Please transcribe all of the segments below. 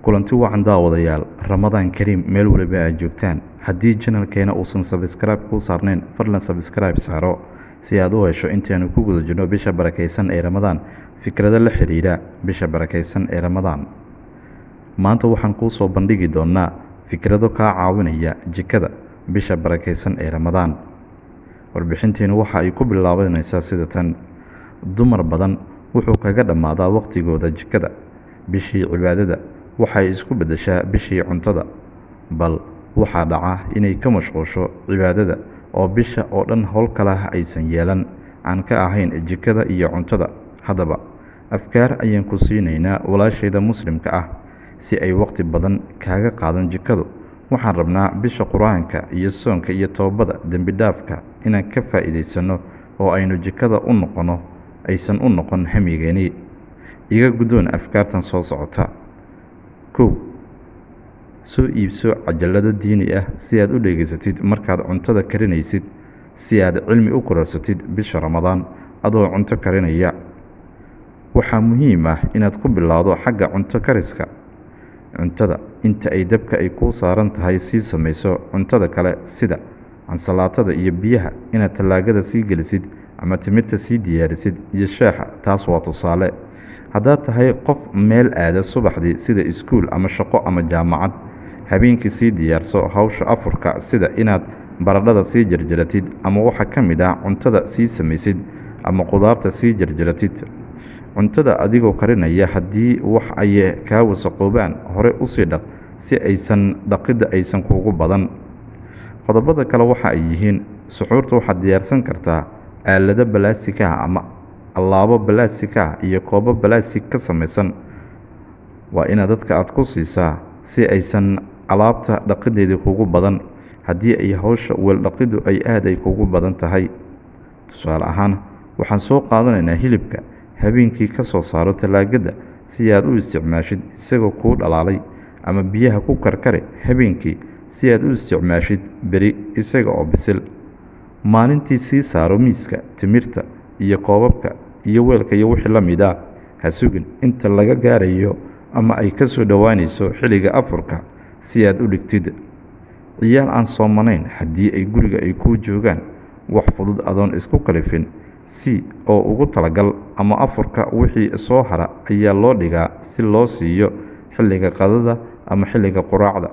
kulanti wacan daawadayaal ramadaan kariim meel waliba aad joogtaan. haddii channelkeena uusan subscribe ku saarnayn fadlan subscribe saaro si aad u hesho intaanu ku guda jirno bisha barakaysan ee ramadaan fikrado la xiriira bisha barakaysan ee ramadaan. maanta waxaan kuu soo bandhigi doonaa fikrado kaa caawinaya jikada bisha barakaysan ee ramadaan. warbixinteenu waxa ay ku bilaabanaysaa sida tan: dumar badan wuxuu kaga dhammaadaa waqtigooda jikada bishii cibaadada waxay isku beddeshaa bishii cuntada, bal waxaa dhaca inay ka mashquusho cibaadada oo bisha oo dhan howl kalaha aysan yeelan aan ka ahayn jikada iyo cuntada. haddaba afkaar ayaan ku siinaynaa walaashayda muslimka ah si ay waqti badan kaaga qaadan jikadu. waxaan rabnaa bisha qur-aanka iyo soonka iyo toobada dembi dhaafka inaan ka faa'iidaysanno oo aynu jikada u noqono aysan u noqon hamigeeni. iga guddoon afkaartan soo socota. 1. soo iibso cajalado diini ah si aad u dhegaysatid markaad cuntada karinaysid, si aad cilmi u korarsatid bisha ramadaan adoo cunto karinaya. waxaa muhiim ah inaad ku bilowdo xagga cunto kariska. cuntada inta ay dabka ay kuu saaran tahay sii samayso cuntada kale sida ansalaatada iyo biyaha inaad tallaagada sii gelisid ama timirta sii diyaarisid iyo shaaxa. taas waa tusaale. haddaad tahay qof meel aada subaxdii sida iskuul ama shaqo ama jaamacad, habeenkii sii diyaarso hawsha afurka sida inaad baradhada sii jarjaratid ama waxa ka mid ah cuntada sii samaysid ama qudaarta sii jarjaratid. cuntada adigoo karinaya haddii wax ay kaa wasaqoobaan hore u sii dhaq si aysan dhaqidda aysan kuugu badan. qodobada kale waxa ay yihiin: suxuurta waxaad diyaarsan kartaa aalado balaastika ama allaabo balaastika iyo koobo balaastik ka samaysan. waa inaad dadka aad ku siisaa si aysan alaabta dhaqiddeedii kugu badan haddii ay hawsha weeldhaqiddu ay aad ay kugu badan tahay. tusaale ahaan, waxaan soo qaadanaynaa hilibka habeenkii ka soo saaro tallaagada si aad u isticmaashid isagoo kuu dhalaalay, ama biyaha ku karkare habeenkii si aad u isticmaashid beri isaga oo bisil. maalintii sii saaro miiska timirta iyo koobabka iyo weelka iyo wixii la mid ah. ha sugin inta laga gaarayo ama ay ka soo dhowaanayso xilliga afurka si aad u dhigtid. ciyaal aan soomanayn haddii ay guriga ay kuu joogaan, wax fudud adoon isku kalifin si oo ugu talagal ama afurka wixii soo hara ayaa loo dhigaa si loo siiyo xilliga qadada ama xilliga quraacda.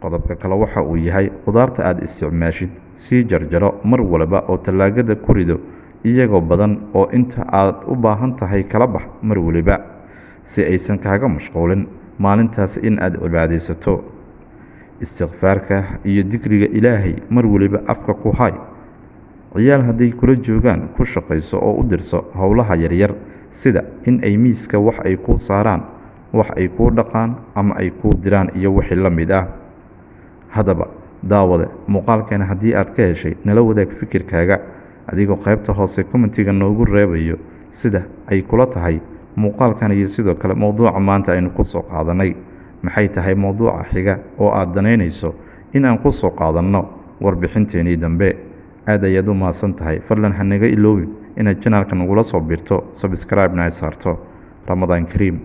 qodobka kale waxa uu yahay qudaarta aad isticmaashid sii jarjaro mar walba oo tallaagada ku rido iyagoo badan oo inta aad u baahan tahay kala bax mar waliba si aysan kaaga mashquulin maalintaas in aad cibaadaysato. istikfaarka iyo dikriga ilaahay mar waliba afka ku hay. ciyaal hadday kula joogaan ku shaqayso oo u dirso howlaha yaryar sida in ay miiska wax ay kuu saaraan, wax ay kuu dhaqaan ama ay kuu diraan iyo wixii la mid ah. haddaba daawade, muuqaalkeena haddii aad ka heshay nala wadaag fikirkaaga adigoo qaybta hoose commentiga noogu reebayo sida ay kula tahay muuqaalkan iyo sidoo kale mowduuca maanta aynu ku soo qaadanay. maxay tahay mowduuca xiga oo aad danaynayso in aan ku soo qaadanno warbixinteenii dambe? aad ayaad u mahadsan tahay. fadlan ha naga iloobin inaad janaalka nagula soo biirto, subscribe-na ay saarto. ramadaan kariim.